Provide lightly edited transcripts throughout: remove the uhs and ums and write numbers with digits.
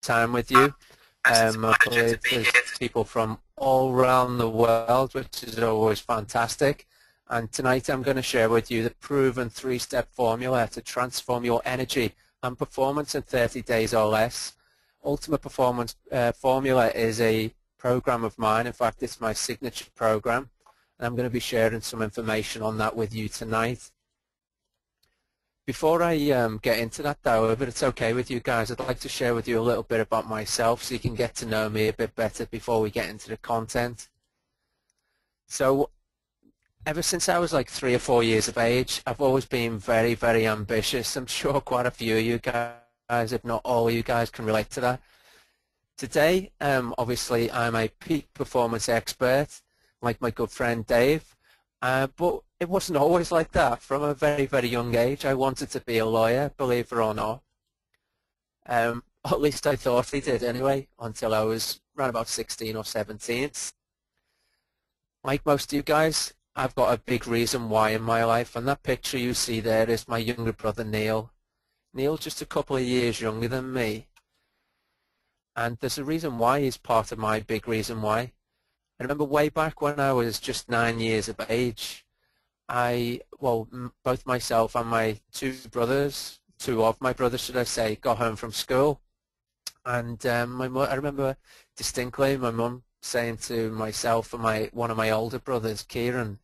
time with you. I believe there's people from all around the world, which is always fantastic. And tonight I'm going to share with you the proven three-step formula to transform your energy and performance in 30 days or less. Ultimate Performance Formula is a program of mine. In fact, it's my signature program. And I'm going to be sharing some information on that with you tonight. Before I get into that, though, if it's okay with you guys, I'd like to share with you a little bit about myself so you can get to know me a bit better before we get into the content. So, ever since I was like 3 or 4 years of age, I've always been very, very ambitious. I'm sure quite a few of you guys, if not all of you guys, can relate to that. Today, obviously, I'm a peak performance expert, like my good friend Dave. But it wasn't always like that. From a very, very young age, I wanted to be a lawyer, believe it or not. At least I thought I did anyway, until I was around about 16 or 17. Like most of you guys, I've got a big reason why in my life, and that picture you see there is my younger brother Neil. Neil's just a couple of years younger than me. And there's a reason why he's part of my big reason why. I remember way back when I was just 9 years of age, both myself and my two of my brothers, should I say, got home from school. And I remember distinctly my mum saying to myself and one of my older brothers, Kieran,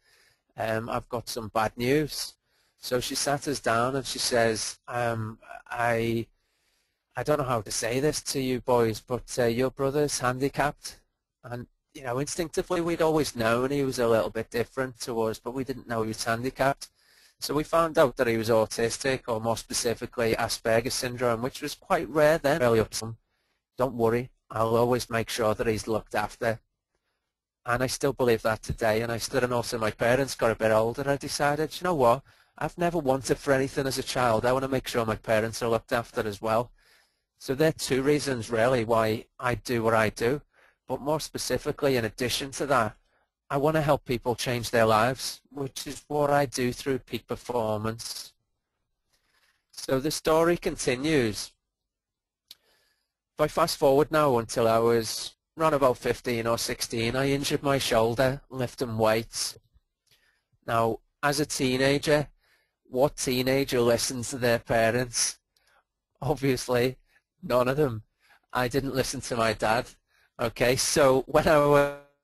I've got some bad news. So she sat us down and she says, I don't know how to say this to you boys, but your brother's handicapped. And you know, instinctively we'd always known he was a little bit different to us, but we didn't know he was handicapped. So we found out that he was autistic, or more specifically Asperger's syndrome, which was quite rare then. Really upset. Don't worry, I'll always make sure that he's looked after. And I still believe that today, and also my parents got a bit older, I decided, you know what, I've never wanted for anything as a child. I want to make sure my parents are looked after as well. So there are two reasons really why I do what I do. But more specifically, in addition to that, I want to help people change their lives, which is what I do through Peak Performance. So the story continues. If I fast forward now until I was around about 15 or 16, I injured my shoulder lifting weights. Now, as a teenager, what teenager listens to their parents? Obviously, none of them. I didn't listen to my dad. Okay, so when I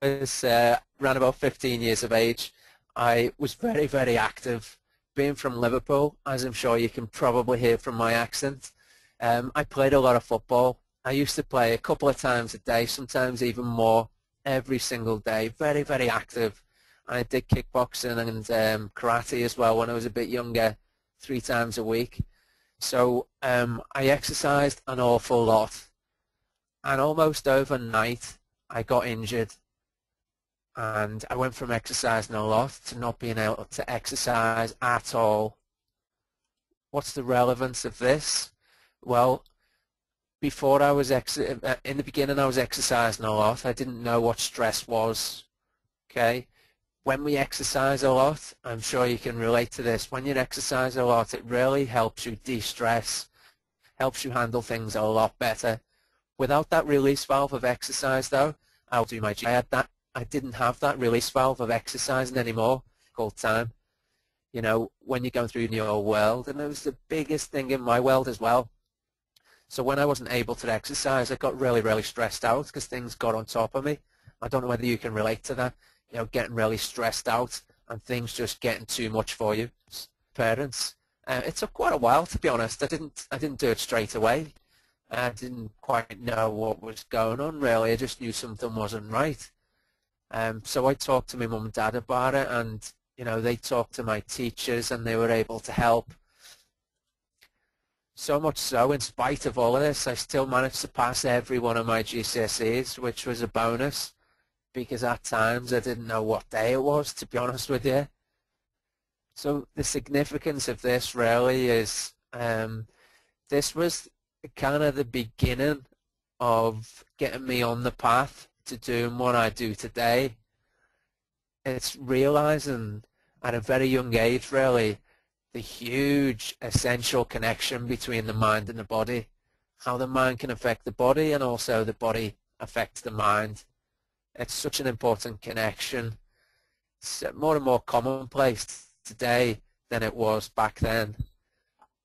was around about 15 years of age, I was very, very active. Being from Liverpool, as I'm sure you can probably hear from my accent, I played a lot of football. I used to play a couple of times a day, sometimes even more, every single day. Very, very active. I did kickboxing and karate as well when I was a bit younger, 3 times a week. So I exercised an awful lot. And almost overnight, I got injured. And I went from exercising a lot to not being able to exercise at all. What's the relevance of this? Well, in the beginning I was exercising a lot. I didn't know what stress was. Okay? When we exercise a lot, I'm sure you can relate to this. When you exercise a lot, it really helps you de-stress, helps you handle things a lot better. Without that release valve of exercise, though, I didn't have that release valve of exercising anymore, called time. You know, when you're going through your world, and it was the biggest thing in my world as well. So when I wasn't able to exercise, I got really, really stressed out because things got on top of me. I don't know whether you can relate to that, you know, getting really stressed out and things just getting too much for you. Parents, it took quite a while, to be honest. I didn't do it straight away. I didn't quite know what was going on, really. I just knew something wasn't right. So I talked to my mum and dad about it, and you know, they talked to my teachers, and they were able to help. So much so, in spite of all of this, I still managed to pass every one of my GCSEs, which was a bonus, because at times I didn't know what day it was, to be honest with you. So the significance of this really is, this was kind of the beginning of getting me on the path to doing what I do today. It's realizing at a very young age, really, the huge essential connection between the mind and the body, how the mind can affect the body and also the body affects the mind. It's such an important connection. It's more and more commonplace today than it was back then,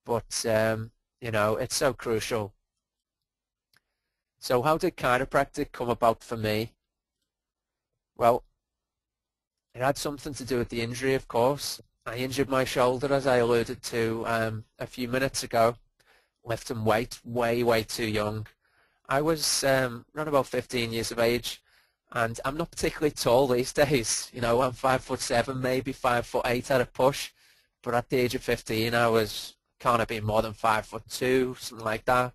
but you know, it's so crucial. So how did chiropractic come about for me? Well, it had something to do with the injury, of course. I injured my shoulder, as I alluded to a few minutes ago, lifting weight way too young. I was around about 15 years of age, and I'm not particularly tall these days. You know, I'm 5'7", maybe 5'8" at a push, but at the age of 15, I can't have been more than 5'2", something like that,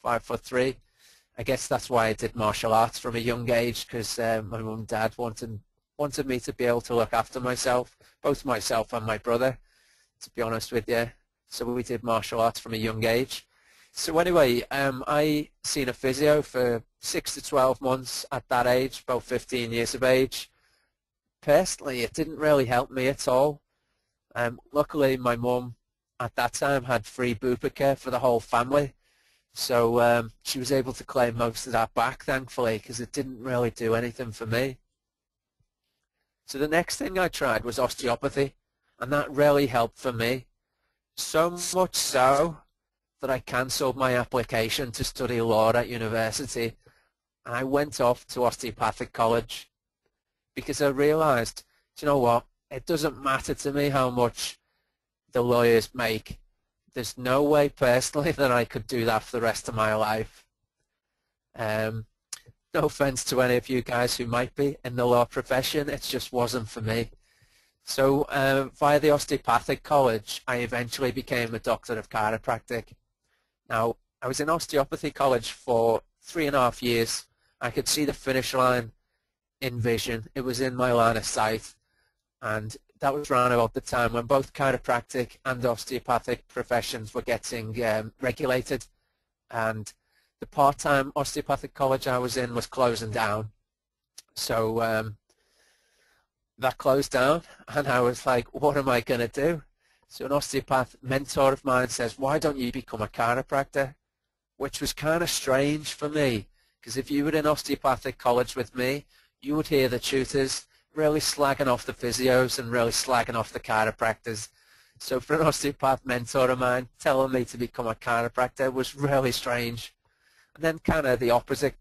5'3". I guess that's why I did martial arts from a young age, because my mum and dad wanted me to be able to look after myself, both myself and my brother, to be honest with you. So we did martial arts from a young age. So anyway, I seen a physio for 6 to 12 months at that age, about 15 years of age. Personally, it didn't really help me at all. Luckily, my mum at that time had free bupa care for the whole family. So she was able to claim most of that back, thankfully, because it didn't really do anything for me. So the next thing I tried was osteopathy, and that really helped for me. So much so that I cancelled my application to study law at university, and I went off to osteopathic college because I realised, you know what, it doesn't matter to me how much the lawyers make. There's no way personally that I could do that for the rest of my life. No offense to any of you guys who might be in the law profession, it just wasn't for me. So via the osteopathic college, I eventually became a doctor of chiropractic. Now, I was in osteopathy college for 3.5 years. I could see the finish line in vision. It was in my line of sight. And that was around about the time when both chiropractic and osteopathic professions were getting regulated. And the part-time osteopathic college I was in was closing down. So that closed down, and I was like, what am I going to do? So an osteopath mentor of mine says, why don't you become a chiropractor? Which was kind of strange for me, because if you were in osteopathic college with me, you would hear the tutors really slagging off the physios and really slagging off the chiropractors. So for an osteopath mentor of mine telling me to become a chiropractor was really strange. And then kind of the opposite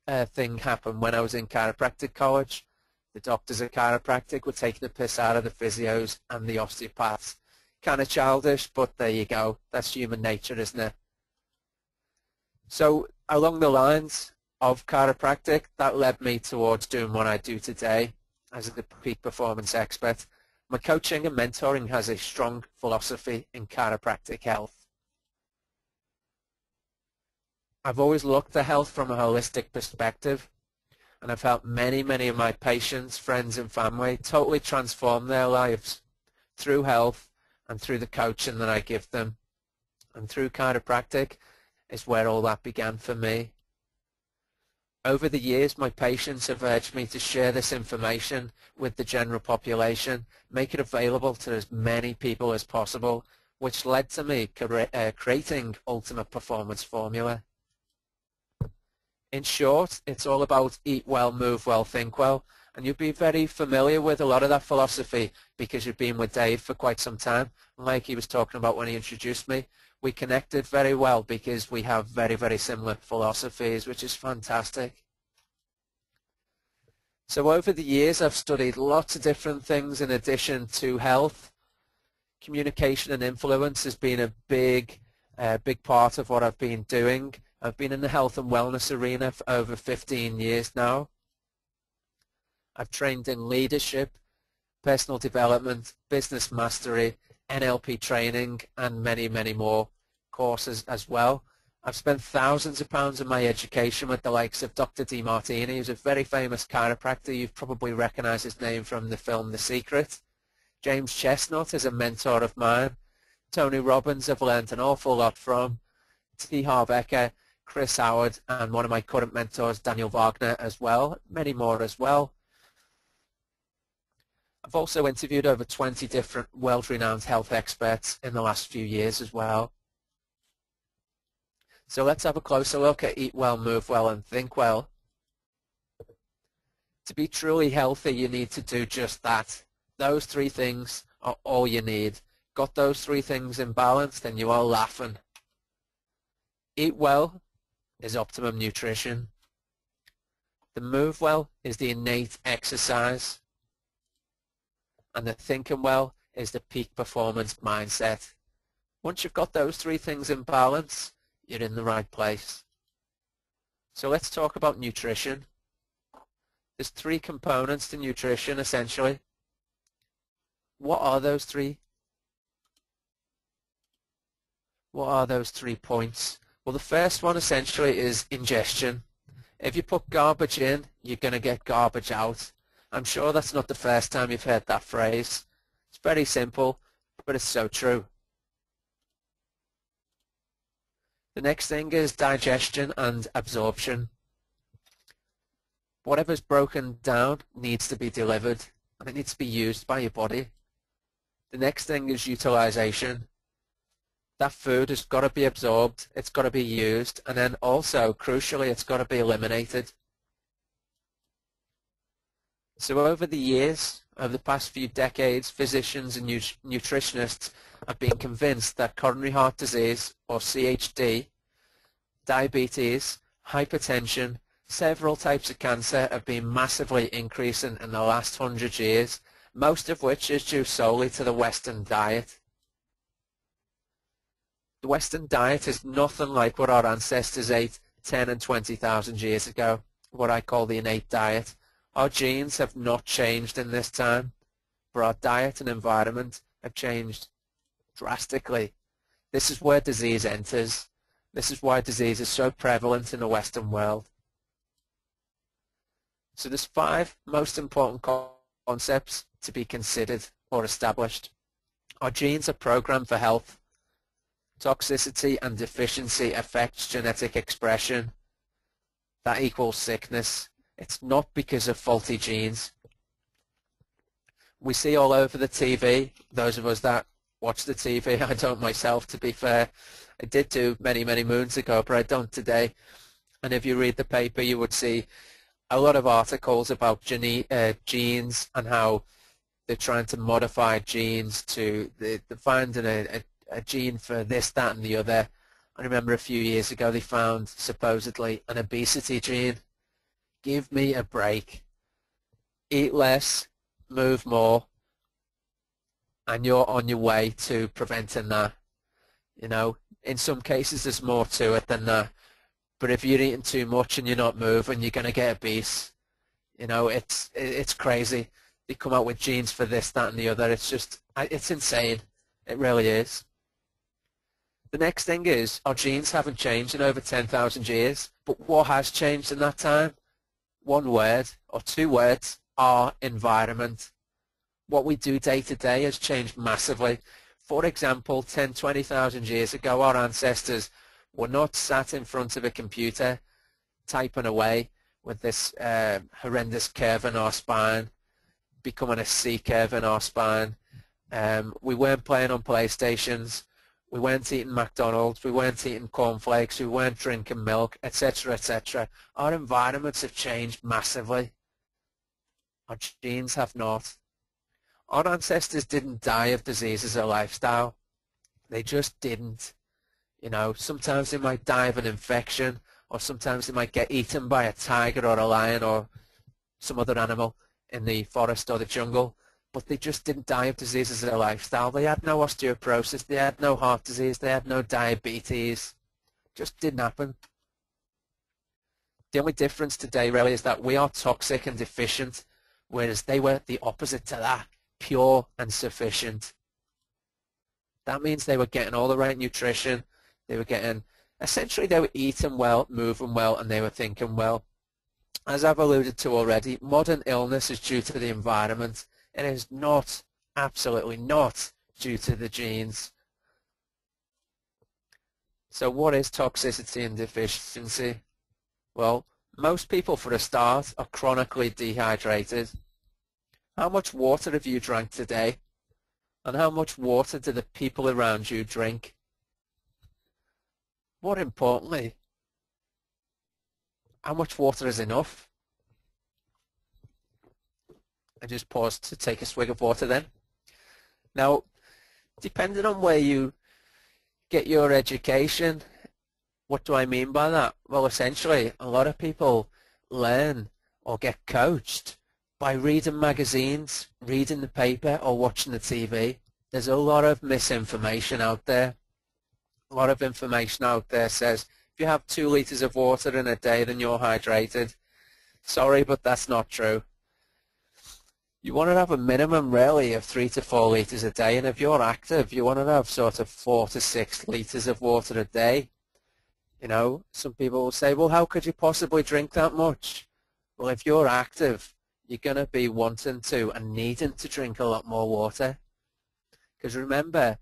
thing happened when I was in chiropractic college. The doctors of chiropractic were taking the piss out of the physios and the osteopaths. Kind of childish, but there you go. That's human nature, isn't it? So along the lines of chiropractic, that led me towards doing what I do today as a peak performance expert. My coaching and mentoring has a strong philosophy in chiropractic health. I've always looked at health from a holistic perspective, and I've helped many of my patients, friends and family totally transform their lives through health and through the coaching that I give them. And through chiropractic is where all that began for me. Over the years, my patients have urged me to share this information with the general population, make it available to as many people as possible, which led to me creating Ultimate Performance Formula. In short, it's all about eat well, move well, think well, and you'll be very familiar with a lot of that philosophy because you've been with Dave for quite some time. Like he was talking about when he introduced me, we connected very well because we have very similar philosophies, which is fantastic. So over the years, I've studied lots of different things in addition to health. Communication and influence has been a big part of what I've been doing. I've been in the health and wellness arena for over 15 years now. I've trained in leadership, personal development, business mastery, NLP training, and many more courses as well. I've spent thousands of pounds on my education with the likes of Dr. DeMartini, who's a very famous chiropractor. You've probably recognized his name from the film The Secret. James Chestnut is a mentor of mine. Tony Robbins I've learned an awful lot from. T. Harv Eker, Chris Howard, and one of my current mentors, Daniel Wagner, as well. Many more as well. I've also interviewed over 20 different world-renowned health experts in the last few years as well. So let's have a closer look at eat well, move well, and think well. To be truly healthy, you need to do just that. Those three things are all you need. Got those three things in balance, then you are laughing. Eat well is optimum nutrition. The move well is the innate exercise. And the thinking well is the peak performance mindset. Once you've got those three things in balance, you're in the right place. So let's talk about nutrition. There's three components to nutrition, essentially. What are those three? What are those 3 points? Well, the first one essentially is ingestion. If you put garbage in, you're going to get garbage out. I'm sure that's not the first time you've heard that phrase. It's very simple, but it's so true. The next thing is digestion and absorption. Whatever's broken down needs to be delivered, and it needs to be used by your body. The next thing is utilization. That food has got to be absorbed, it's got to be used, and then also, crucially, it's got to be eliminated. So over the years, over the past few decades, physicians and nutritionists have been convinced that coronary heart disease, or CHD, diabetes, hypertension, several types of cancer have been massively increasing in the last 100 years, most of which is due solely to the Western diet. The Western diet is nothing like what our ancestors ate 10 and 20,000 years ago, what I call the innate diet. Our genes have not changed in this time, but our diet and environment have changed drastically. This is where disease enters. This is why disease is so prevalent in the Western world. So there's 5 most important concepts to be considered or established. Our genes are programmed for health. Toxicity and deficiency affects genetic expression. That equals sickness. It's not because of faulty genes. We see all over the TV, those of us that watch the TV, I don't myself, to be fair. I did do many, many moons ago, but I don't today. And if you read the paper, you would see a lot of articles about genes and how they're trying to modify genes to they're finding a gene for this, that, and the other. I remember a few years ago they found supposedly an obesity gene. Give me a break. Eat less, move more, and you're on your way to preventing that. You know, in some cases there's more to it than that. But if you're eating too much and you're not moving, you're going to get obese. You know, it's crazy. They come out with genes for this, that, and the other. It's insane. It really is. The next thing is our genes haven't changed in over 10,000 years. But what has changed in that time? One word or 2 words: our environment. What we do day to day has changed massively. For example, 10, 20,000 years ago, our ancestors were not sat in front of a computer typing away with this horrendous curve in our spine, becoming a C curve in our spine. We weren't playing on PlayStations. We weren't eating McDonald's. We weren't eating cornflakes. We weren't drinking milk, etc., etc. Our environments have changed massively. Our genes have not. Our ancestors didn't die of disease as a lifestyle. They just didn't. You know, sometimes they might die of an infection, or sometimes they might get eaten by a tiger or a lion or some other animal in the forest or the jungle, but they just didn't die of disease as a lifestyle. They had no osteoporosis, they had no heart disease, they had no diabetes. Just didn't happen. The only difference today really is that we are toxic and deficient, whereas they were the opposite to that, pure and sufficient. That means they were getting all the right nutrition. They were getting, essentially they were eating well, moving well, and they were thinking well. As I've alluded to already, modern illness is due to the environment. It is not, absolutely not, due to the genes. So what is toxicity and deficiency? Well, most people for a start are chronically dehydrated. How much water have you drank today? And how much water do the people around you drink? more importantly, how much water is enough? I just paused to take a swig of water then. Now, depending on where you get your education, what do I mean by that? Well, essentially, a lot of people learn or get coached by reading magazines, reading the paper, or watching the TV. There's a lot of misinformation out there. A lot of information out there says if you have 2 liters of water in a day, then you're hydrated. Sorry, but that's not true. You want to have a minimum really of 3 to 4 liters a day, and if you're active, you want to have sort of 4 to 6 liters of water a day. You know, some people will say, well, how could you possibly drink that much? Well, if you're active, you're going to be wanting to and needing to drink a lot more water. Because remember,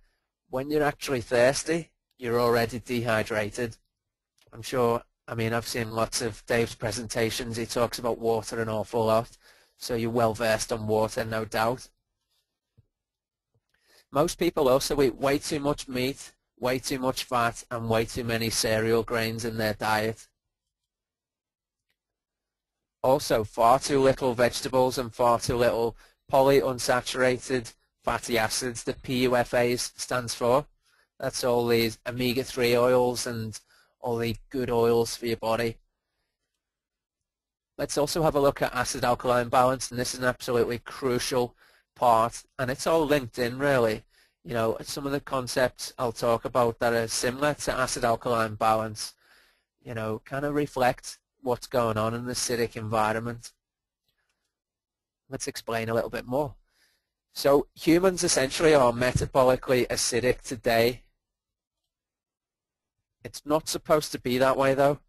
when you're actually thirsty, you're already dehydrated. I'm sure, I mean, I've seen lots of Dave's presentations. He talks about water an awful lot. So you're well versed on water, no doubt. Most people also eat way too much meat, way too much fat, and way too many cereal grains in their diet. Also, far too little vegetables and far too little polyunsaturated fatty acids, the PUFAs stands for. That's all these omega-3 oils and all the good oils for your body. Let's also have a look at acid-alkaline balance, and this is an absolutely crucial part, and it's all linked in really. You know, some of the concepts I'll talk about that are similar to acid-alkaline balance, you know, kind of reflect what's going on in the acidic environment. Let's explain a little bit more. So humans essentially are metabolically acidic today. It's not supposed to be that way though.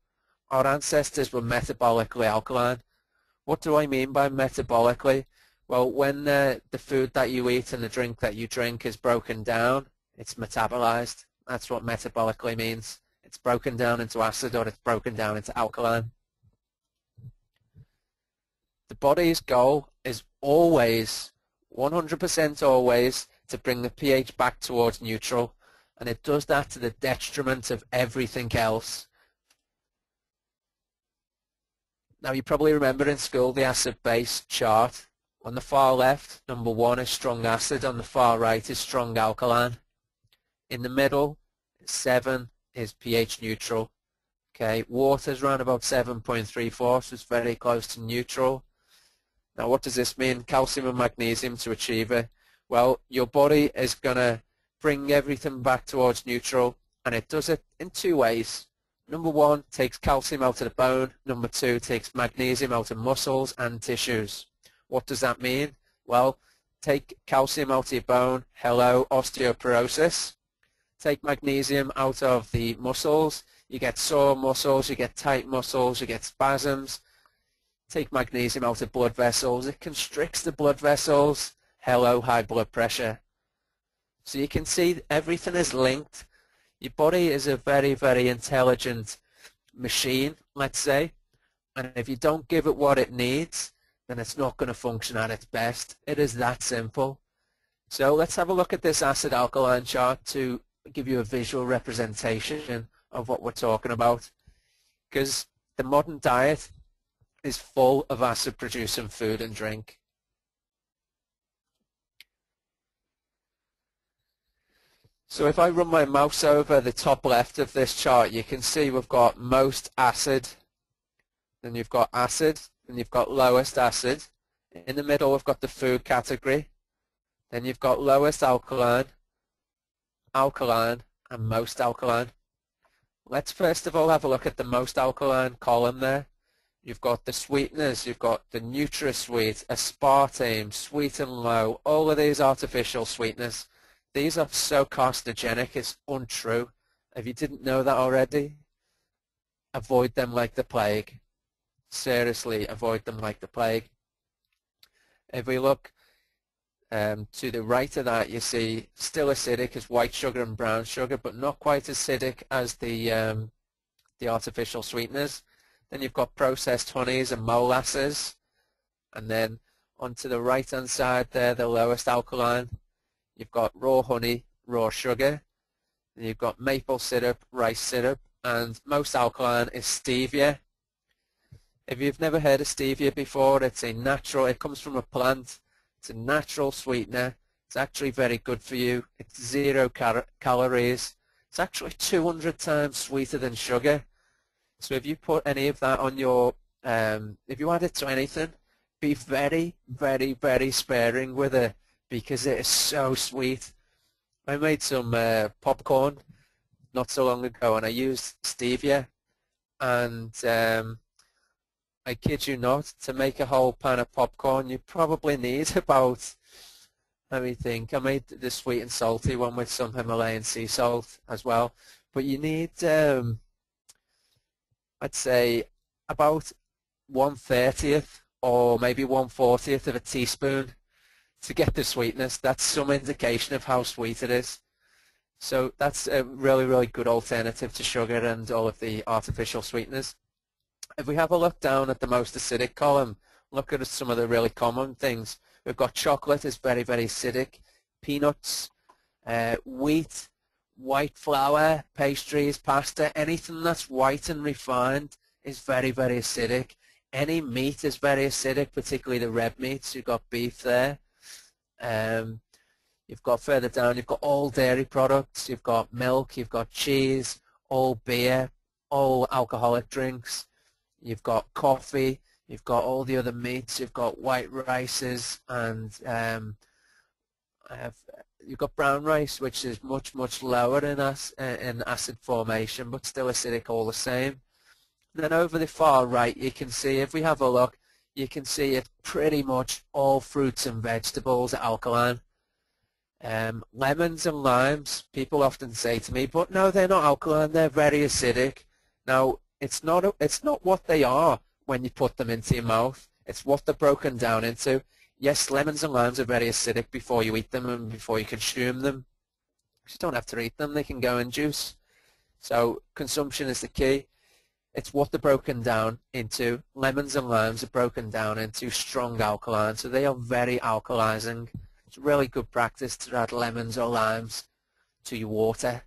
Our ancestors were metabolically alkaline. What do I mean by metabolically? Well, when the food that you eat and the drink that you drink is broken down, it's metabolized. That's what metabolically means. It's broken down into acid or it's broken down into alkaline. The body's goal is always, 100% always, to bring the pH back towards neutral, and it does that to the detriment of everything else. Now you probably remember in school the acid-base chart. On the far left, number 1 is strong acid, on the far right is strong alkaline. In the middle, 7 is pH neutral. Okay, water's around about 7.34, so it's very close to neutral. Now what does this mean? Calcium and magnesium to achieve it. Well, your body is going to bring everything back towards neutral, and it does it in 2 ways. Number 1, takes calcium out of the bone. Number 2, takes magnesium out of muscles and tissues. What does that mean? Well, take calcium out of your bone, hello, osteoporosis. Take magnesium out of the muscles, you get sore muscles, you get tight muscles, you get spasms. Take magnesium out of blood vessels, it constricts the blood vessels, hello, high blood pressure. So you can see everything is linked. Your body is a very, very intelligent machine, let's say, and if you don't give it what it needs, then it's not going to function at its best. It is that simple. So let's have a look at this acid-alkaline chart to give you a visual representation of what we're talking about, because the modern diet is full of acid-producing food and drink. So if I run my mouse over the top left of this chart, you can see we've got most acid, then you've got acid, then you've got lowest acid. In the middle we've got the food category, then you've got lowest alkaline, alkaline, and most alkaline. Let's first of all have a look at the most alkaline column there. You've got the sweeteners, you've got the NutraSweet, aspartame, sweet and low, all of these artificial sweeteners. These are so carcinogenic, it's untrue. If you didn't know that already, avoid them like the plague. Seriously, avoid them like the plague. If we look to the right of that, you see still acidic as white sugar and brown sugar, but not quite as acidic as the artificial sweeteners. Then you've got processed honeys and molasses, and then onto the right hand side there, the lowest alkaline, you've got raw honey, raw sugar, and you've got maple syrup, rice syrup, and most alkaline is stevia. If you've never heard of stevia before, it's a natural, it comes from a plant. It's a natural sweetener. It's actually very good for you. It's 0 calories. It's actually 200 times sweeter than sugar. So if you put any of that on your, if you add it to anything, be very, very, very sparing with it because it is so sweet. I made some popcorn not so long ago and I used stevia, and I kid you not, to make a whole pan of popcorn you probably need about, let me think, I made the sweet and salty one with some Himalayan sea salt as well, but you need I'd say about 1/30th or maybe 1/40th of a teaspoon to get the sweetness. That's some indication of how sweet it is. So that's a really, really good alternative to sugar and all of the artificial sweeteners. If we have a look down at the most acidic column, look at some of the really common things. We've got chocolate is very, very acidic, peanuts, wheat, white flour, pastries, pasta, anything that's white and refined is very, very acidic. Any meat is very acidic, particularly the red meats. You've got beef there. You've got further down, you've got all dairy products, you've got milk, you've got cheese, all beer, all alcoholic drinks. You've got coffee, you've got all the other meats, you've got white rices, and you've got brown rice, which is much, much lower in acid formation, but still acidic all the same. And then over the far right, you can see, if we have a look, you can see it's pretty much all fruits and vegetables are alkaline. Lemons and limes, people often say to me, but no, they're not alkaline, they're very acidic. Now, it's not what they are when you put them into your mouth. It's what they're broken down into. Yes, lemons and limes are very acidic before you eat them and before you consume them. You don't have to eat them. They can go in juice. So consumption is the key. It's what they're broken down into. Lemons and limes are broken down into strong alkaline, so they are very alkalizing. It's really good practice to add lemons or limes to your water.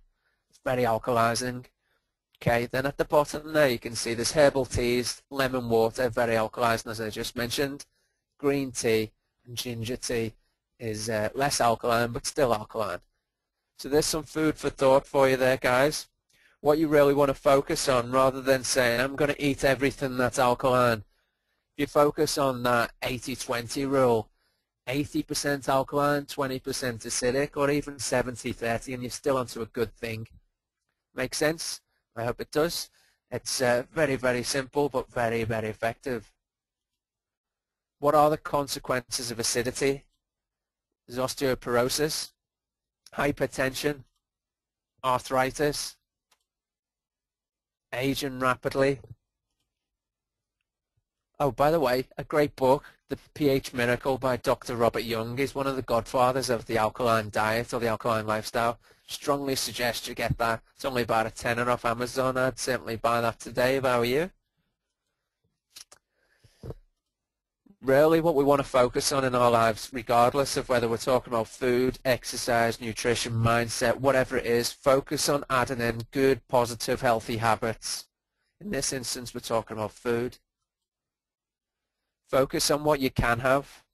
It's very alkalizing. Okay, then at the bottom there you can see there's herbal teas, lemon water, very alkalizing as I just mentioned. Green tea and ginger tea is less alkaline but still alkaline. So there's some food for thought for you there, guys. What you really want to focus on, rather than saying I'm going to eat everything that's alkaline, if you focus on that 80-20 rule, 80% alkaline, 20% acidic, or even 70-30, and you're still onto a good thing. Make sense? I hope it does. It's very, very simple, but very, very effective. What are the consequences of acidity? There's osteoporosis, hypertension, arthritis, aging rapidly. Oh, by the way, a great book, The pH Miracle by Dr. Robert Young, is one of the godfathers of the alkaline diet or the alkaline lifestyle. Strongly suggest you get that. It's only about a tenner off Amazon. I'd certainly buy that today if I were you. Really what we want to focus on in our lives, regardless of whether we're talking about food, exercise, nutrition, mindset, whatever it is, focus on adding in good, positive, healthy habits. In this instance, we're talking about food. Focus on what you can have.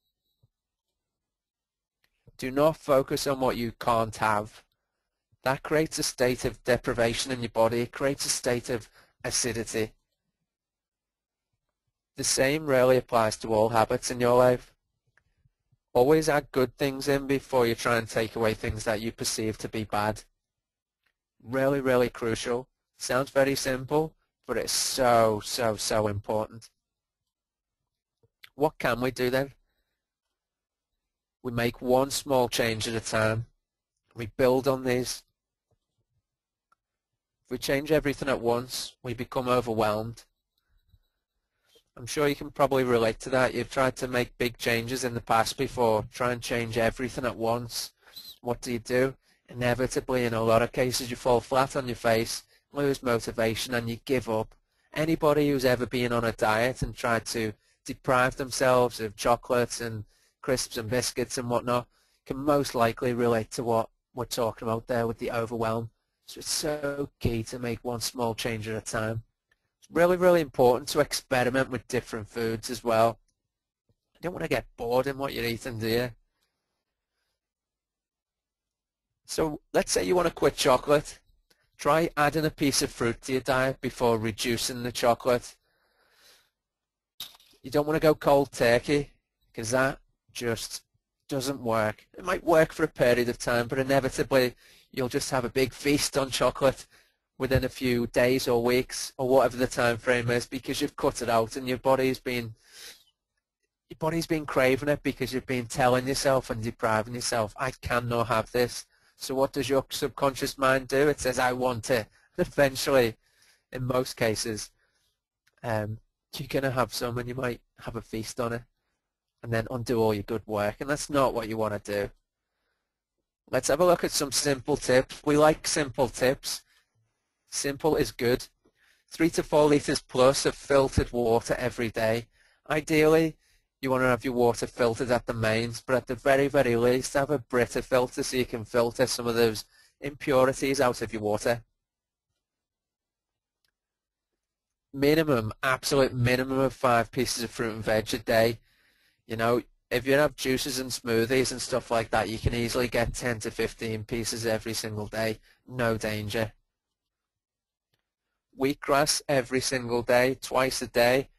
Do not focus on what you can't have. That creates a state of deprivation in your body. It creates a state of acidity. The same really applies to all habits in your life. Always add good things in before you try and take away things that you perceive to be bad. Really, really crucial. Sounds very simple, but it's so, so, so important. What can we do then? We make one small change at a time. We build on these. If we change everything at once, we become overwhelmed. I'm sure you can probably relate to that. You've tried to make big changes in the past before. Try and change everything at once. What do? Inevitably, in a lot of cases, you fall flat on your face, lose motivation, and you give up. Anybody who's ever been on a diet and tried to deprive themselves of chocolates and crisps and biscuits and whatnot can most likely relate to what we're talking about there with the overwhelm. So it's so key to make one small change at a time. It's really, really important to experiment with different foods as well. You don't want to get bored in what you're eating, do you? So let's say you want to quit chocolate. Try adding a piece of fruit to your diet before reducing the chocolate. You don't want to go cold turkey because that just doesn't work. It might work for a period of time, but inevitably you'll just have a big feast on chocolate within a few days or weeks or whatever the time frame is, because you've cut it out and your body's been craving it because you've been telling yourself and depriving yourself, I cannot have this. So what does your subconscious mind do? It says, I want it. And eventually, in most cases, you're going to have some and you might have a feast on it and then undo all your good work. And that's not what you want to do. Let's have a look at some simple tips. We like simple tips. Simple is good. 3 to 4 litres plus of filtered water every day. Ideally, you want to have your water filtered at the mains, but at the very, very least, have a Brita filter so you can filter some of those impurities out of your water. Minimum, absolute minimum of 5 pieces of fruit and veg a day. You know, if you have juices and smoothies and stuff like that, you can easily get 10 to 15 pieces every single day. No danger. Wheatgrass every single day, twice a day.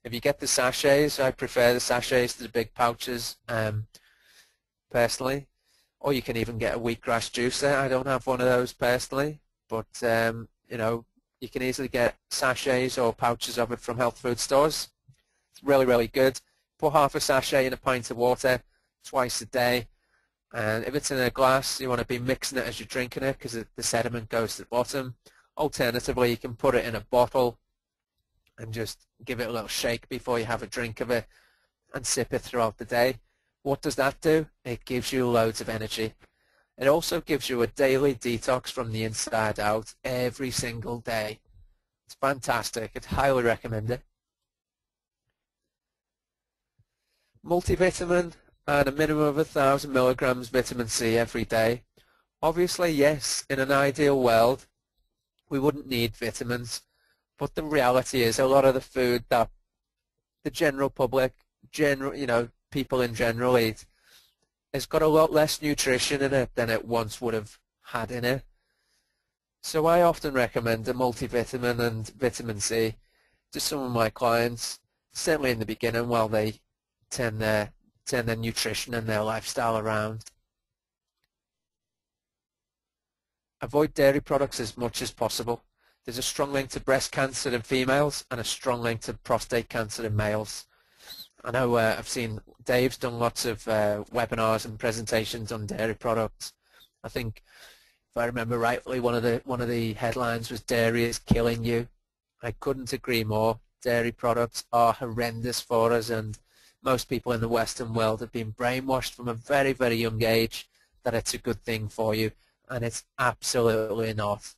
If you get the sachets, I prefer the sachets to the big pouches personally. Or you can even get a wheatgrass juicer. I don't have one of those personally, but you know, you can easily get sachets or pouches of it from health food stores. It's really, really good. Put half a sachet in a pint of water twice a day. And if it's in a glass, you want to be mixing it as you're drinking it because the sediment goes to the bottom. Alternatively, you can put it in a bottle and just give it a little shake before you have a drink of it and sip it throughout the day. What does that do? It gives you loads of energy. It also gives you a daily detox from the inside out every single day. It's fantastic. I'd highly recommend it. Multivitamin and a minimum of 1,000 milligrams vitamin C every day. Obviously, yes, in an ideal world, we wouldn't need vitamins, but the reality is a lot of the food that the general public, people in general eat, has got a lot less nutrition in it than it once would have had in it. So I often recommend a multivitamin and vitamin C to some of my clients, certainly in the beginning while they turn their nutrition and their lifestyle around. Avoid dairy products as much as possible. There's a strong link to breast cancer in females and a strong link to prostate cancer in males. I know I've seen Dave's done lots of webinars and presentations on dairy products. I think, if I remember rightly, one of the headlines was "Dairy is killing you." I couldn't agree more. Dairy products are horrendous for us, and most people in the Western world have been brainwashed from a very, very young age that it's a good thing for you, and it's absolutely not.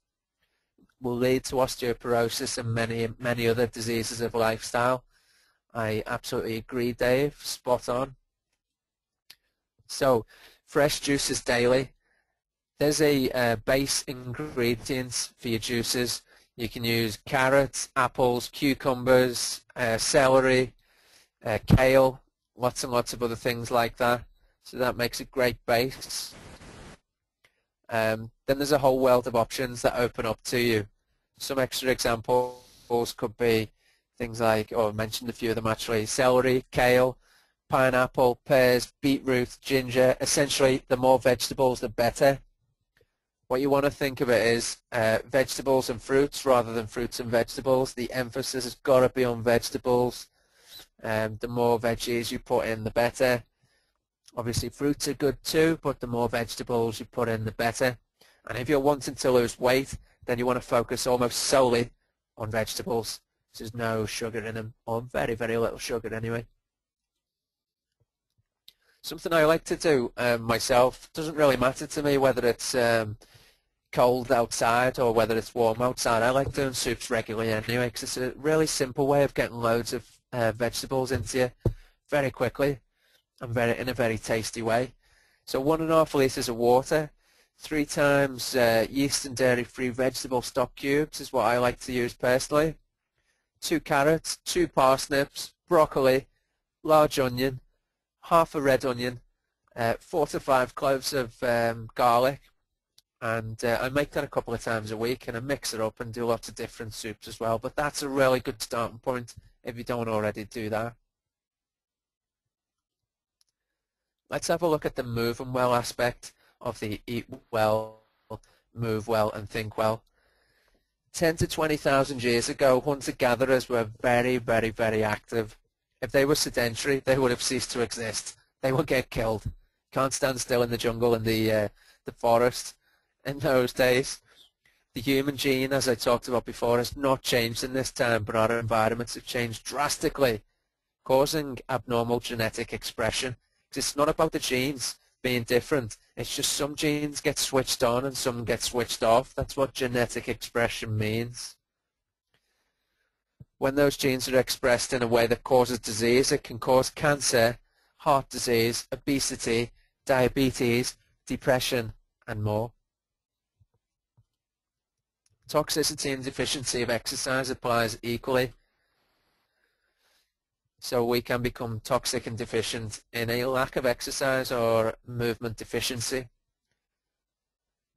Will lead to osteoporosis and many other diseases of lifestyle. I absolutely agree, Dave. Spot on. So, fresh juices daily. There's a base ingredients for your juices. You can use carrots, apples, cucumbers, celery, kale, lots and lots of other things like that. So that makes a great base. Then there's a whole world of options that open up to you. Some extra examples could be things like, I mentioned a few of them actually, celery, kale, pineapple, pears, beetroot, ginger. Essentially, the more vegetables, the better. What you want to think of it is vegetables and fruits rather than fruits and vegetables. The emphasis has got to be on vegetables. The more veggies you put in, the better. Obviously, fruits are good too, but the more vegetables you put in, the better. And if you're wanting to lose weight, then you want to focus almost solely on vegetables. There's no sugar in them, or very, very little sugar anyway. Something I like to do myself, doesn't really matter to me whether it's cold outside or whether it's warm outside. I like doing soups regularly anyway because it's a really simple way of getting loads of vegetables into you very quickly and in a very tasty way. So 1.5 litres of water, 3 times yeast and dairy-free vegetable stock cubes is what I like to use personally. 2 carrots, 2 parsnips, broccoli, large onion, half a red onion, 4 to 5 cloves of garlic, and I make that a couple of times a week, and I mix it up and do lots of different soups as well. But that's a really good starting point if you don't already do that. Let's have a look at the moving well aspect of the eat well, move well, and think well. 10 to 20,000 years ago, hunter-gatherers were very, very, very active. If they were sedentary, they would have ceased to exist. They would get killed. Can't stand still in the jungle and the forest. In those days, the human gene, as I talked about before, has not changed in this time, but our environments have changed drastically, causing abnormal genetic expression. It's not about the genes being different. It's just some genes get switched on and some get switched off. That's what genetic expression means. When those genes are expressed in a way that causes disease, it can cause cancer, heart disease, obesity, diabetes, depression, and more. Toxicity and deficiency of exercise applies equally. So we can become toxic and deficient in a lack of exercise or movement deficiency.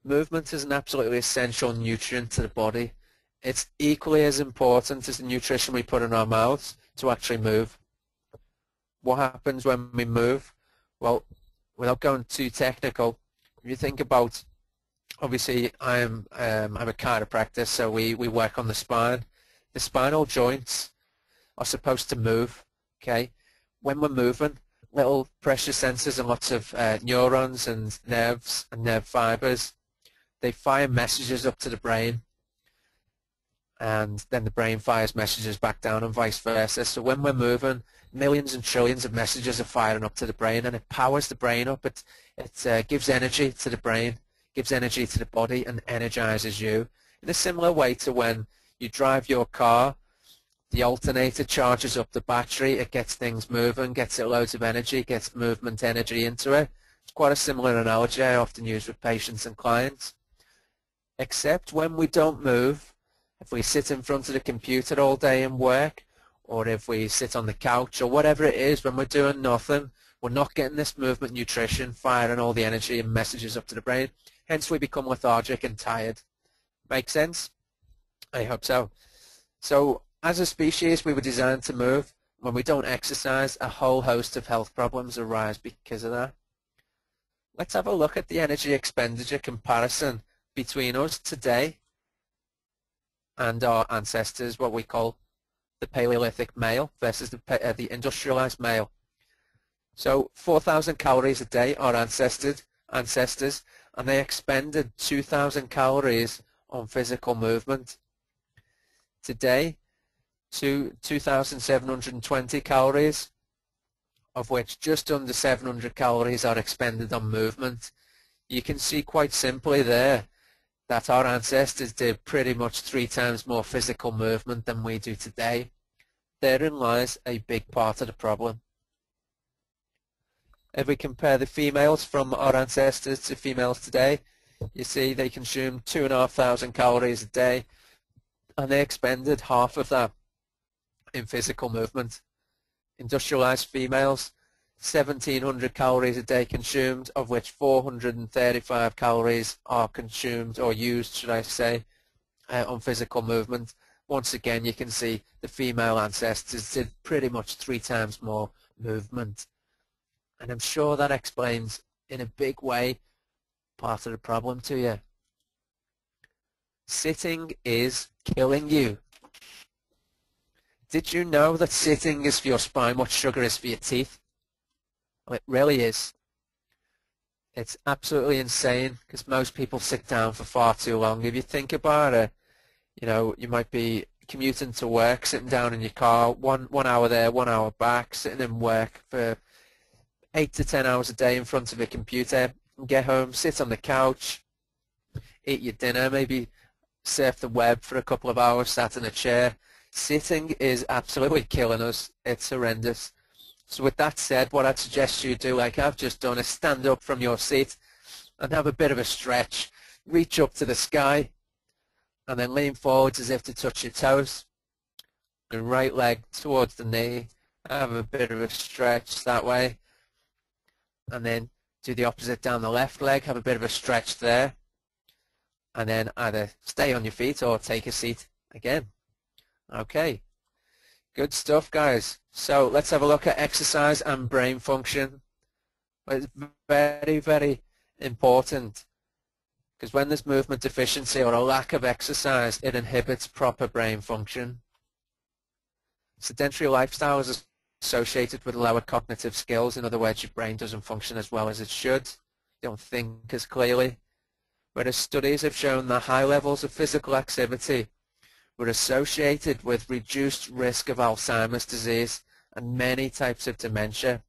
Movement is an absolutely essential nutrient to the body. It's equally as important as the nutrition we put in our mouths to actually move. What happens when we move? Well, without going too technical, if you think about, obviously I'm a chiropractor, so we work on the spine. The spinal joints are supposed to move. Okay, when we're moving, little pressure sensors and lots of neurons and nerves and nerve fibers, they fire messages up to the brain, and then the brain fires messages back down and vice versa. So when we're moving, millions and trillions of messages are firing up to the brain, and it powers the brain up. It gives energy to the brain, gives energy to the body, and energizes you in a similar way to when you drive your car. The alternator charges up the battery, it gets things moving, gets it loads of energy, gets movement energy into it. It's quite a similar analogy I often use with patients and clients. Except when we don't move, if we sit in front of the computer all day and work, or if we sit on the couch or whatever it is, when we're doing nothing, we're not getting this movement nutrition, firing all the energy and messages up to the brain. Hence we become lethargic and tired. Make sense? I hope so. So, as a species, we were designed to move. When we don't exercise, a whole host of health problems arise because of that. Let's have a look at the energy expenditure comparison between us today and our ancestors, what we call the Paleolithic male versus the industrialized male. So 4,000 calories a day, our ancestors, and they expended 2,000 calories on physical movement. Today, 2,720 calories, of which just under 700 calories are expended on movement. You can see quite simply there that our ancestors did pretty much 3 times more physical movement than we do today. Therein lies a big part of the problem. If we compare the females from our ancestors to females today, you see they consumed 2,500 calories a day, and they expended half of that in physical movement. Industrialized females, 1,700 calories a day consumed, of which 435 calories are consumed or used, should I say, on physical movement. Once again, you can see the female ancestors did pretty much 3 times more movement. And I'm sure that explains in a big way part of the problem to you. Sitting is killing you. Did you know that sitting is for your spine what sugar is for your teeth? Well, it really is. It's absolutely insane because most people sit down for far too long. If you think about it, you know, you might be commuting to work, sitting down in your car, one hour there, 1 hour back, sitting in work for 8 to 10 hours a day in front of a computer, and get home, sit on the couch, eat your dinner, maybe surf the web for a couple of hours, sat in a chair. Sitting is absolutely killing us. It's horrendous. So with that said, what I'd suggest you do, like I've just done, is stand up from your seat, and have a bit of a stretch. Reach up to the sky and then lean forwards as if to touch your toes. And right leg towards the knee. Have a bit of a stretch that way. And then do the opposite down the left leg. Have a bit of a stretch there. And then either stay on your feet or take a seat again. Okay. Good stuff, guys. So let's have a look at exercise and brain function. It's very, very important, because when there's movement deficiency or a lack of exercise, it inhibits proper brain function. Sedentary lifestyle is associated with lower cognitive skills. In other words, your brain doesn't function as well as it should. You don't think as clearly. Whereas studies have shown that high levels of physical activity were associated with reduced risk of Alzheimer's disease and many types of dementia.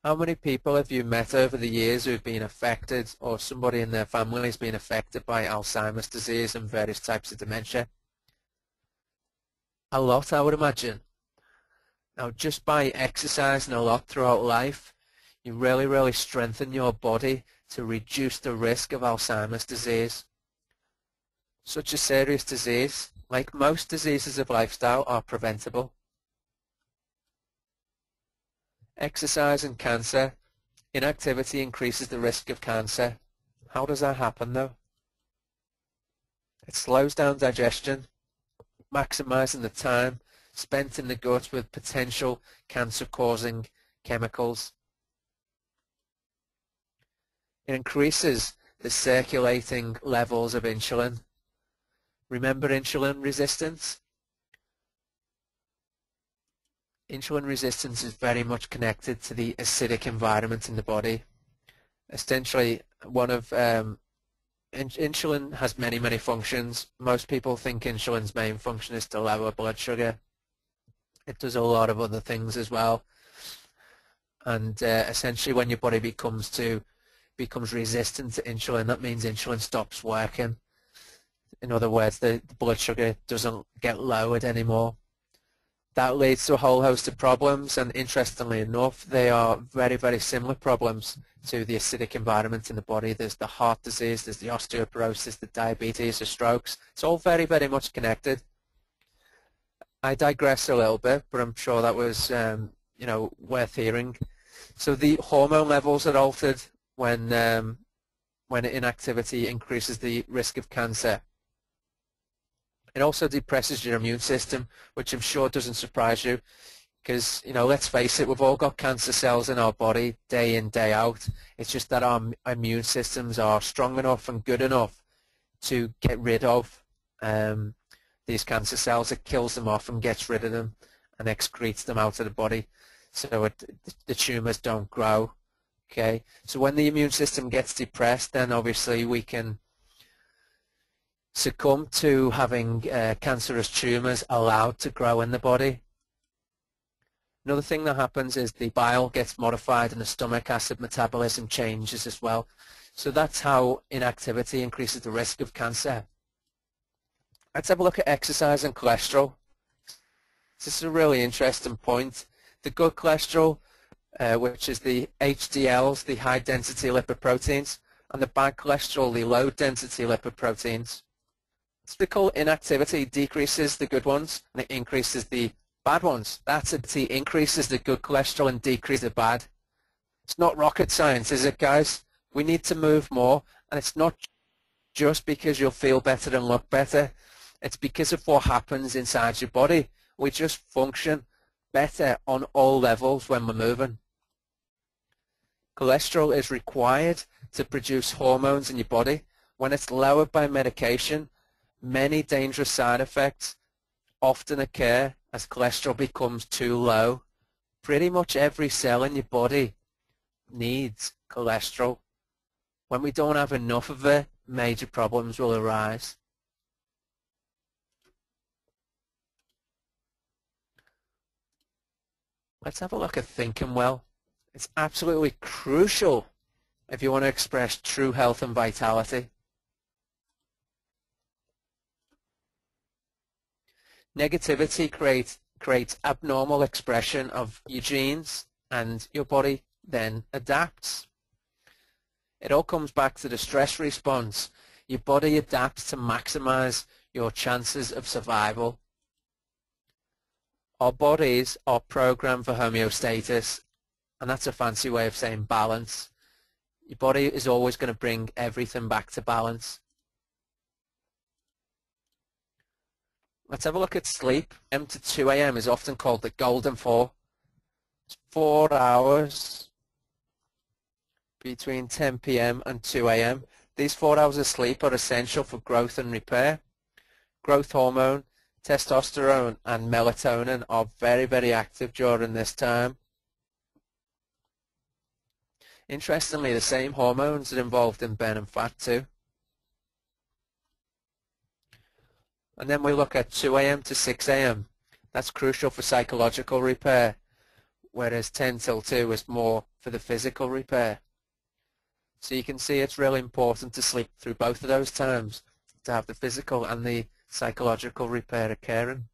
How many people have you met over the years who've been affected, or somebody in their family has been affected by Alzheimer's disease and various types of dementia? A lot, I would imagine. Now, just by exercising a lot throughout life, you really strengthen your body to reduce the risk of Alzheimer's disease. Such a serious disease, like most diseases of lifestyle, are preventable. Exercise and cancer. Inactivity increases the risk of cancer. How does that happen though? It slows down digestion, maximizing the time spent in the gut with potential cancer-causing chemicals. It increases the circulating levels of insulin. Remember insulin resistance? Insulin resistance is very much connected to the acidic environment in the body. Essentially, insulin has many functions. Most people think insulin's main function is to lower blood sugar. It does a lot of other things as well. And essentially, when your body becomes resistant to insulin, that means insulin stops working. In other words, the blood sugar doesn't get lowered anymore. That leads to a whole host of problems, and interestingly enough, they are very similar problems to the acidic environment in the body. There's the heart disease, there's the osteoporosis, the diabetes, the strokes. It's all very much connected. I digress a little bit, but I'm sure that was worth hearing. So the hormone levels are altered when inactivity increases the risk of cancer. It also depresses your immune system, which I'm sure doesn't surprise you, because, let's face it, we've all got cancer cells in our body day in, day out. It's just that our immune systems are strong enough and good enough to get rid of these cancer cells. It kills them off and gets rid of them and excretes them out of the body, so the tumors don't grow. Okay, so when the immune system gets depressed, then obviously we can succumb to having cancerous tumors allowed to grow in the body. Another thing that happens is the bile gets modified and the stomach acid metabolism changes as well. So that's how inactivity increases the risk of cancer. Let's have a look at exercise and cholesterol. This is a really interesting point. The good cholesterol, which is the HDLs, the high density lipoproteins, and the bad cholesterol, the low density lipoproteins. Typical inactivity decreases the good ones and it increases the bad ones. That's it. It increases the good cholesterol and decreases the bad. It's not rocket science, is it, guys? We need to move more, and it's not just because you'll feel better and look better. It's because of what happens inside your body. We just function better on all levels when we're moving. Cholesterol is required to produce hormones in your body. When it's lowered by medication, many dangerous side effects often occur as cholesterol becomes too low. Pretty much every cell in your body needs cholesterol. When we don't have enough of it, major problems will arise. Let's have a look at thinking well. It's absolutely crucial if you want to express true health and vitality. Negativity creates abnormal expression of your genes, and your body then adapts. It all comes back to the stress response. Your body adapts to maximize your chances of survival. Our bodies are programmed for homeostasis, and that's a fancy way of saying balance. Your body is always going to bring everything back to balance. Let's have a look at sleep. 1 a.m. to 2 a.m. is often called the golden 4. It's 4 hours between 10 p.m. and 2 a.m. These 4 hours of sleep are essential for growth and repair. Growth hormone, testosterone, and melatonin are very, very active during this time. Interestingly, the same hormones are involved in burning fat too. And then we look at 2 a.m. to 6 a.m. That's crucial for psychological repair, whereas 10 till 2 is more for the physical repair. So you can see it's really important to sleep through both of those times to have the physical and the psychological repair occurring.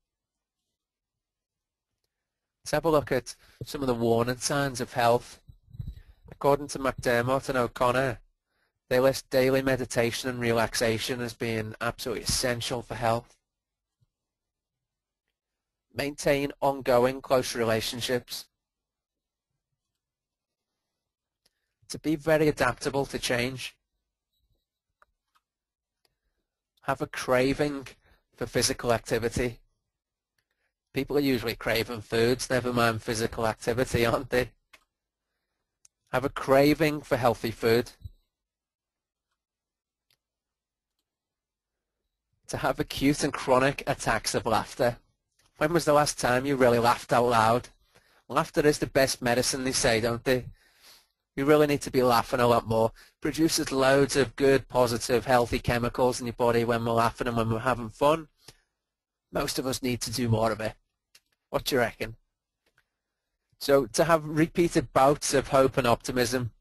Let's have a look at some of the warning signs of health. According to McDermott and O'Connor, they list daily meditation and relaxation as being absolutely essential for health. Maintain ongoing close relationships. To be very adaptable to change. Have a craving for physical activity. People are usually craving foods, never mind physical activity, aren't they? Have a craving for healthy food. To have acute and chronic attacks of laughter. When was the last time you really laughed out loud? Laughter is the best medicine, they say, don't they? You really need to be laughing a lot more. Produces loads of good, positive, healthy chemicals in your body when we're laughing and when we're having fun. Most of us need to do more of it. What do you reckon? So to have repeated bouts of hope and optimism.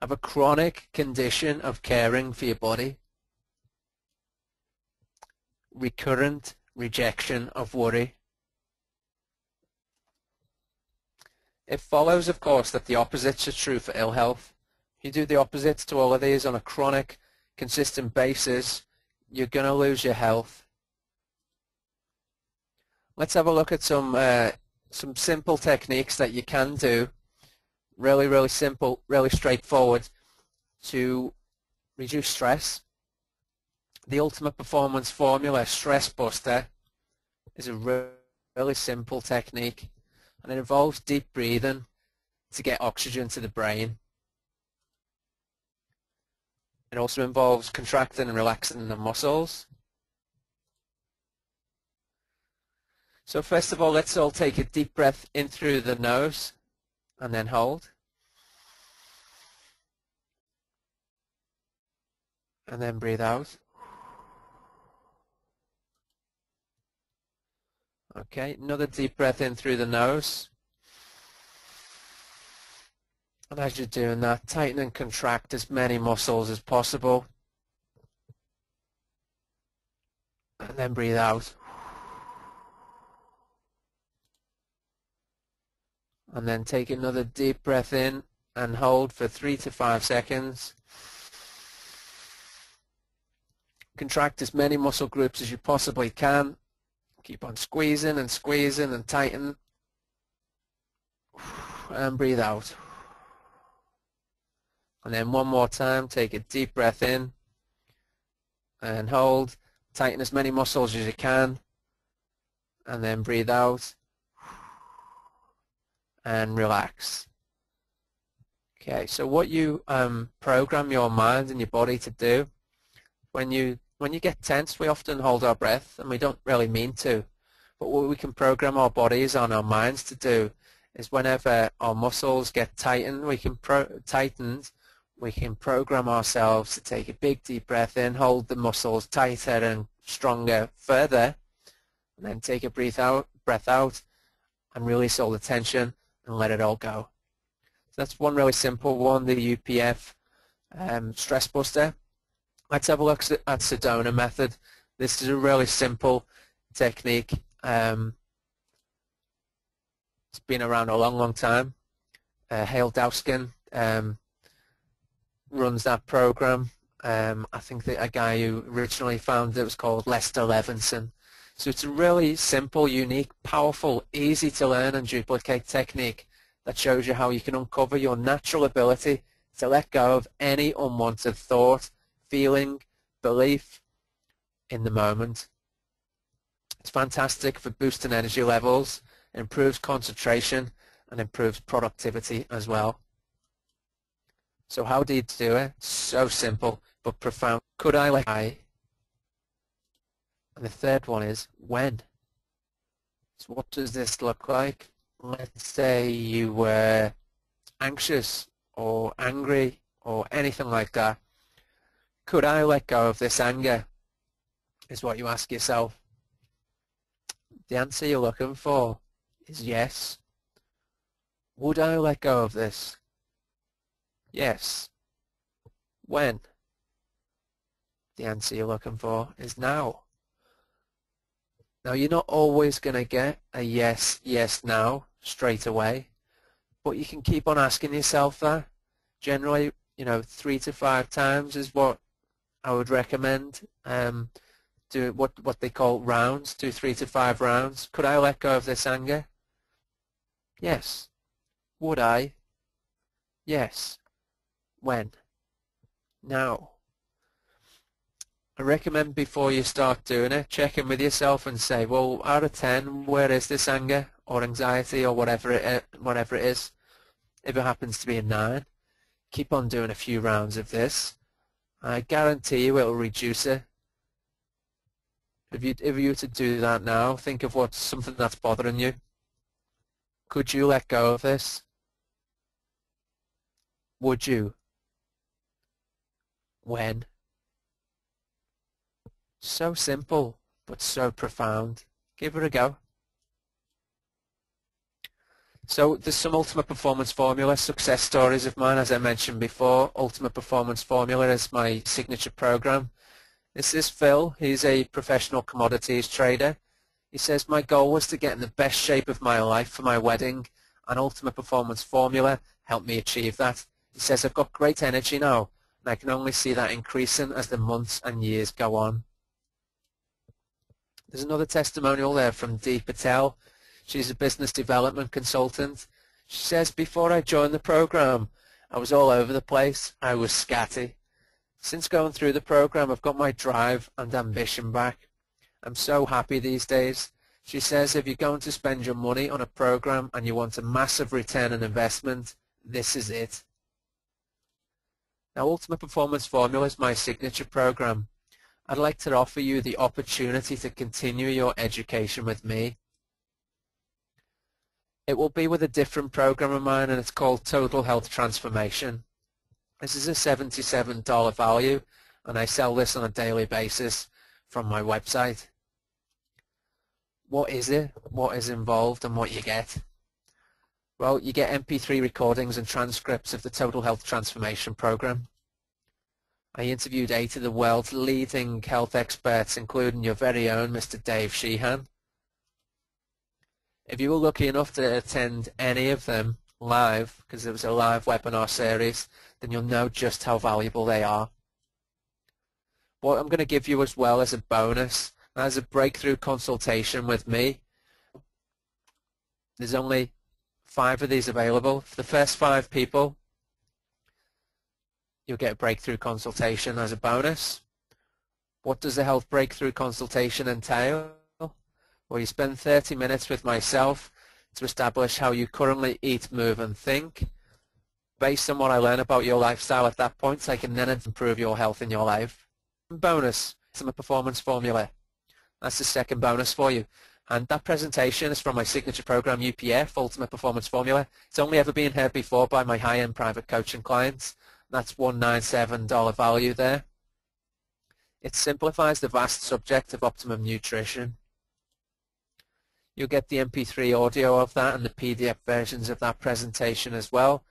Have a chronic condition of caring for your body. Recurrent rejection of worry. It follows, of course, that the opposites are true for ill health. If you do the opposites to all of these on a chronic, consistent basis, you're going to lose your health. Let's have a look at some simple techniques that you can do, really, really simple, really straightforward, to reduce stress. The ultimate performance formula, Stress Buster, is a really simple technique, and it involves deep breathing to get oxygen to the brain. It also involves contracting and relaxing the muscles. So first of all, let's all take a deep breath in through the nose and then hold. And then breathe out. Okay, another deep breath in through the nose. And as you're doing that, tighten and contract as many muscles as possible. And then breathe out. And then take another deep breath in and hold for 3 to 5 seconds. Contract as many muscle groups as you possibly can. Keep on squeezing and squeezing and tighten. And breathe out. And then one more time, take a deep breath in and hold. Tighten as many muscles as you can. And then breathe out. And relax. Okay, so what you program your mind and your body to do, when you get tense, we often hold our breath, and we don't really mean to. But what we can program our bodies and our minds to do is whenever our muscles get tightened, we can program ourselves to take a big deep breath in, hold the muscles tighter and stronger further, and then take a breath out, and release all the tension and let it all go. So that's one really simple one, the UPF Stress Buster. Let's have a look at Sedona method. This is a really simple technique. It's been around a long, long time. Hale Dowskin runs that program. I think that a guy who originally founded it was called Lester Levinson. So it's a really simple, unique, powerful, easy to learn and duplicate technique that shows you how you can uncover your natural ability to let go of any unwanted thought, feeling, belief in the moment. It's fantastic for boosting energy levels, improves concentration, and improves productivity as well. So how do you do it? So simple but profound. Could I let go? And the third one is when. So what does this look like? Let's say you were anxious or angry or anything like that. Could I let go of this anger? Is what you ask yourself. The answer you're looking for is yes. Would I let go of this? Yes. When? The answer you're looking for is now. Now, you're not always going to get a yes, yes, now straight away, but you can keep on asking yourself that. Generally, 3 to 5 times is what I would recommend. Do what they call rounds, do 3 to 5 rounds. Could I let go of this anger? Yes. Would I? Yes. When? Now. I recommend before you start doing it, check in with yourself and say, well, out of 10, where is this anger or anxiety or whatever it is? If it happens to be a 9, keep on doing a few rounds of this. I guarantee you it will reduce it. If you were to do that now, think of what's something that's bothering you. Could you let go of this? Would you? When? So simple, but so profound. Give it a go. So there's some Ultimate Performance Formula success stories of mine, as I mentioned before. Ultimate Performance Formula is my signature program. This is Phil. He's a professional commodities trader. He says, my goal was to get in the best shape of my life for my wedding, and Ultimate Performance Formula helped me achieve that. He says, I've got great energy now, and I can only see that increasing as the months and years go on. There's another testimonial there from Dee Patel. She's a business development consultant. She says, before I joined the program, I was all over the place. I was scatty. Since going through the program, I've got my drive and ambition back. I'm so happy these days. She says, if you're going to spend your money on a program and you want a massive return on investment, this is it. Now, Ultimate Performance Formula is my signature program. I'd like to offer you the opportunity to continue your education with me. It will be with a different program of mine, and it's called Total Health Transformation. This is a $77 value, and I sell this on a daily basis from my website. What is it? What is involved and what you get? Well, you get MP3 recordings and transcripts of the Total Health Transformation program. I interviewed 8 of the world's leading health experts, including your very own Mr. Dave Sheahan. If you were lucky enough to attend any of them live, because it was a live webinar series, then you'll know just how valuable they are. What I'm going to give you as well as a bonus, as a breakthrough consultation with me. There's only 5 of these available. For the first 5 people, you'll get a breakthrough consultation as a bonus. What does the health breakthrough consultation entail? Well, you spend 30 minutes with myself to establish how you currently eat, move, and think. Based on what I learn about your lifestyle at that point, I can then improve your health in your life. Bonus, Ultimate Performance Formula. That's the second bonus for you. And that presentation is from my signature program, UPF, Ultimate Performance Formula. It's only ever been heard before by my high-end private coaching clients. That's $197 value there. It simplifies the vast subject of optimum nutrition. You'll get the MP3 audio of that and the PDF versions of that presentation as well,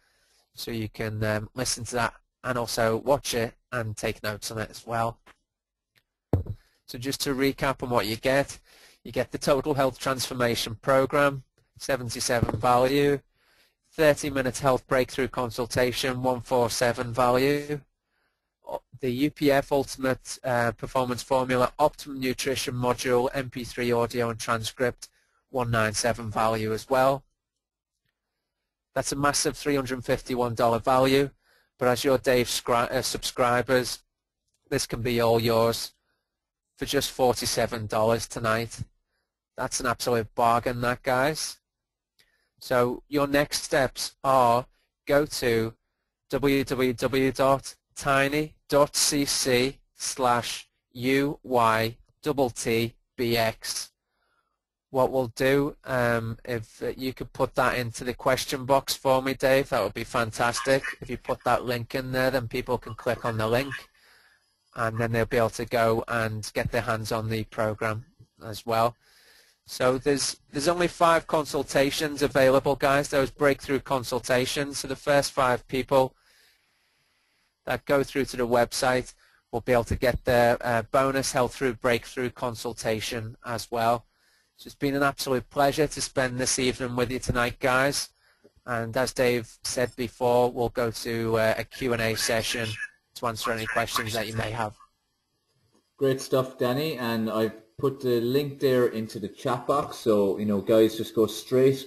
so you can listen to that and also watch it and take notes on it as well. So just to recap on what you get the Total Health Transformation Program, 77 value, 30 minutes health breakthrough consultation, 147 value. the UPF Ultimate Performance Formula Optimum Nutrition Module, MP3 audio and transcript, 197 value as well. That's a massive $351 value, but as your Dave subscribers, this can be all yours for just $47 tonight. That's an absolute bargain, that, guys. So your next steps are go to www.tiny.cc/UYTTBX. What we'll do, if you could put that into the question box for me, Dave, that would be fantastic. If you put that link in there, then people can click on the link, and then they'll be able to go and get their hands on the program as well. So there's only 5 consultations available, guys, those breakthrough consultations. So the first 5 people that go through to the website will be able to get their bonus health through breakthrough consultation as well. So it's been an absolute pleasure to spend this evening with you tonight, guys. And as Dave said before, we'll go to a Q&A session to answer any questions that you may have. Great stuff, Danny. And I've put the link there into the chat box. So, guys, just go straight,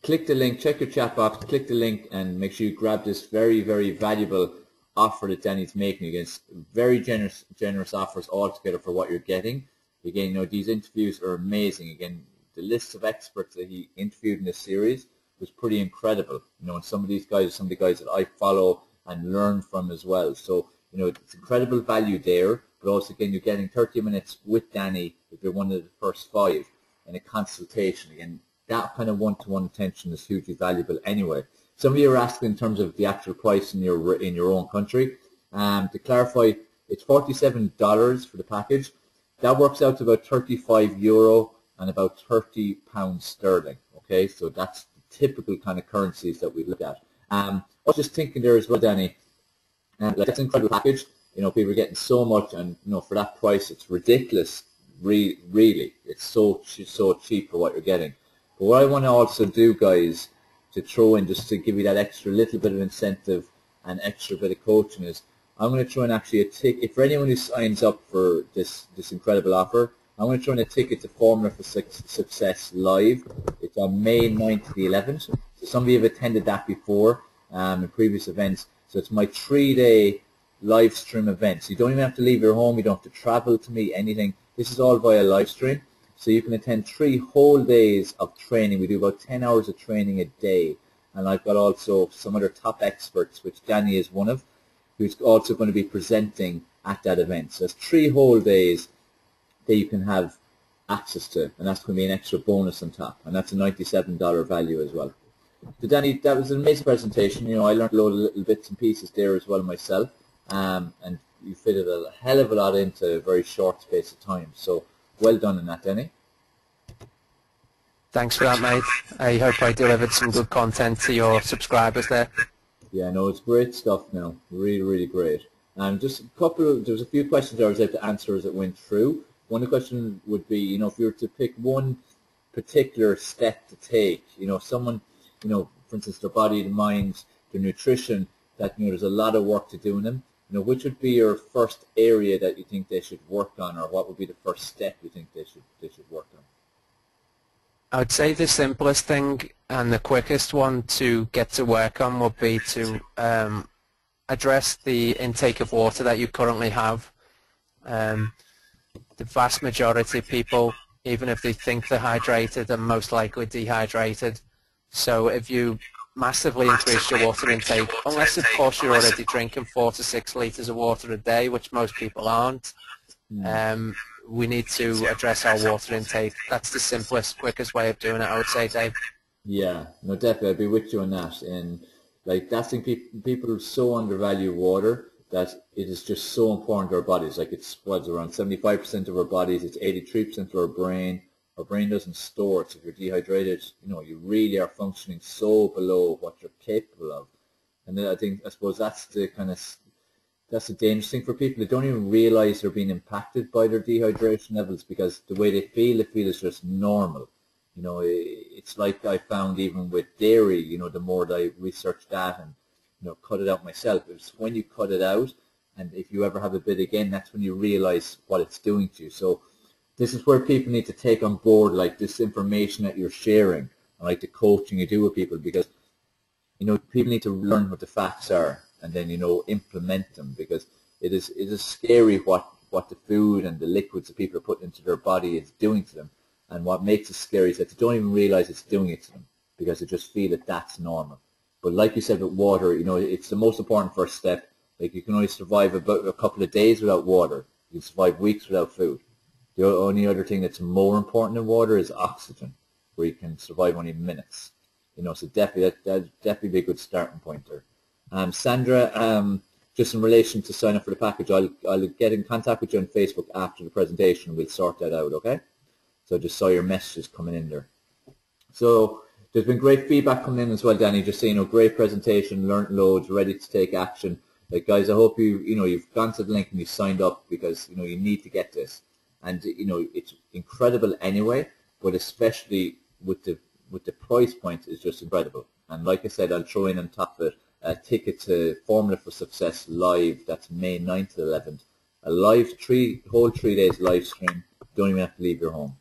click the link, check your chat box, click the link, and make sure you grab this very, very valuable offer that Danny's making. Against very generous offers altogether for what you're getting. Again, these interviews are amazing. Again, the list of experts that he interviewed in this series was pretty incredible. And some of these guys are some of the guys that I follow and learn from as well. So, it's incredible value there. But also, again, you're getting 30 minutes with Danny if you're one of the first 5 in a consultation. Again, that kind of one-to-one attention is hugely valuable anyway. Some of you are asking in terms of the actual price in your own country. To clarify, it's $47 for the package. That works out to about €35 and about £30 sterling. Okay, so that's the typical kind of currencies that we look at. I was just thinking there as well, Danny. That's an incredible package. People are getting so much, and for that price, it's ridiculous. Really, it's so cheap for what you're getting. But what I want to also do, guys, to throw in just to give you that extra little bit of incentive and extra bit of coaching is, I'm going to throw in actually a ticket. If for anyone who signs up for this incredible offer, I'm going to throw in a ticket to Formula for Success Live. It's on May 9th to the 11th. So some of you have attended that before in previous events. So it's my 3-day live stream event. So you don't even have to leave your home. You don't have to travel to meet anything. This is all via live stream. So you can attend 3 whole days of training. We do about 10 hours of training a day. And I've got also some other top experts, which Danny is one of, who's also going to be presenting at that event. So it's 3 whole days that you can have access to, and that's going to be an extra bonus on top, and that's a $97 value as well. So Danny, that was an amazing presentation. I learned a lot of little bits and pieces there as well myself, and you fitted a hell of a lot into a very short space of time. So well done on that, Danny. Thanks for that, mate. I hope I delivered some good content to your subscribers there. Yeah, no, it's great stuff now. Really, really great. Just there was a few questions I was able to answer as it went through. One of the questions would be, if you were to pick one particular step to take, someone, for instance, their body, the mind, their nutrition, that, there's a lot of work to do in them, which would be your first area that you think they should work on, or what would be the first step you think they should work on? I would say the simplest thing and the quickest one to get to work on would be to address the intake of water that you currently have. The vast majority of people, even if they think they're hydrated, are most likely dehydrated. So if you massively increase your water intake, unless of course you're already drinking 4 to 6 litres of water a day, which most people aren't, we need to address our water intake. That's the simplest, quickest way of doing it, I would say, Dave. Yeah, no, definitely, I'd be with you on that. And that's the thing, people so undervalue water that it is just so important to our bodies. It's around 75% of our bodies, it's 83% of our brain. Our brain doesn't store it. So if you're dehydrated, you really are functioning so below what you're capable of. And then I suppose that's the dangerous thing for people. They don't even realize they're being impacted by their dehydration levels, because the way they feel is just normal. It's like I found even with dairy, the more that I researched that and, cut it out myself, it was when you cut it out, And if you ever have a bit again, that's when you realize what it's doing to you. So this is where people need to take on board like this information that you're sharing and like the coaching you do with people, because people need to learn what the facts are and then implement them, because it is scary what the food and the liquids that people are putting into their body is doing to them. And what makes it scary is that they don't even realize it's doing it to them, because they just feel that that's normal. But like you said with water, it's the most important first step. Like you can only survive about a couple of days without water. You can survive weeks without food. The only other thing that's more important than water is oxygen, where you can survive only minutes. So definitely that'd definitely be a good starting point there. Sandra, just in relation to sign up for the package, I'll get in contact with you on Facebook after the presentation. We'll sort that out, okay? So I just saw your messages coming in there. So there's been great feedback coming in as well, Danny. Just saying, great presentation, learned loads, ready to take action. Like guys, I hope you've gone to the link and you signed up, because you need to get this. And it's incredible anyway, but especially with the price point is just incredible. And like I said, I'll throw in on top of it a ticket to Formula for Success live. That's May 9th to 11th. A live whole 3 days live stream. Don't even have to leave your home.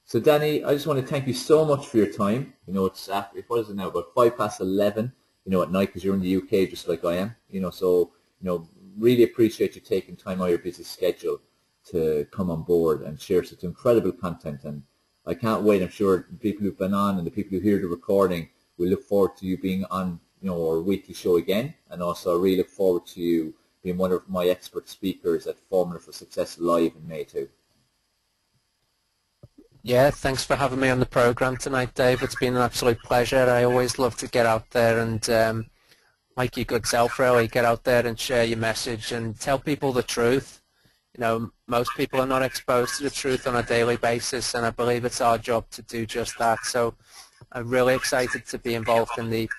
So Danny, I just want to thank you so much for your time. It's what is it now? About 11:05. At night, because you're in the UK just like I am. So really appreciate you taking time out of your busy schedule to come on board and share such incredible content. And I can't wait. I'm sure the people who've been on and the people who hear the recording will look forward to you being on our weekly show again. And also I really look forward to you being one of my expert speakers at Formula for Success Live in May too. Yeah, thanks for having me on the program tonight, Dave. It's been an absolute pleasure. I always love to get out there and, like your good self, really, get out there and share your message and tell people the truth. Most people are not exposed to the truth on a daily basis, and I believe it's our job to do just that. So I'm really excited to be involved in the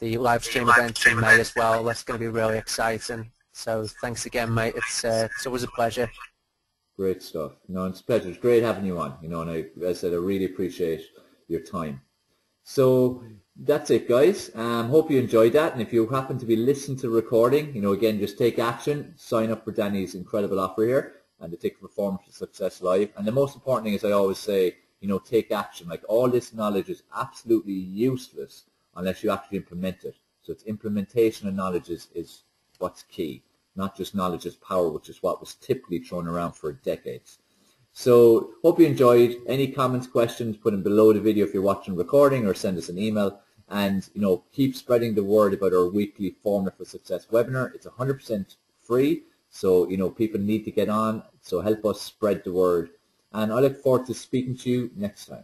live stream event in May as well. That's going to be really exciting. So thanks again, mate. It's always a pleasure. Great stuff. It's a pleasure. It's great having you on. And as I said, I really appreciate your time. So that's it, guys. Hope you enjoyed that. And if you happen to be listening to the recording, again, just take action. Sign up for Danny's incredible offer here and the ticket for Formula for Success Live. And the most important thing is I always say, take action. Like all this knowledge is absolutely useless unless you actually implement it. So it's implementation of knowledge is what's key. Not just knowledge is power, which is what was typically thrown around for decades. So hope you enjoyed. Any comments, questions, put them below the video if you're watching recording, or send us an email. And keep spreading the word about our weekly Formula for Success webinar. It's 100% free, so people need to get on. So help us spread the word. And I look forward to speaking to you next time.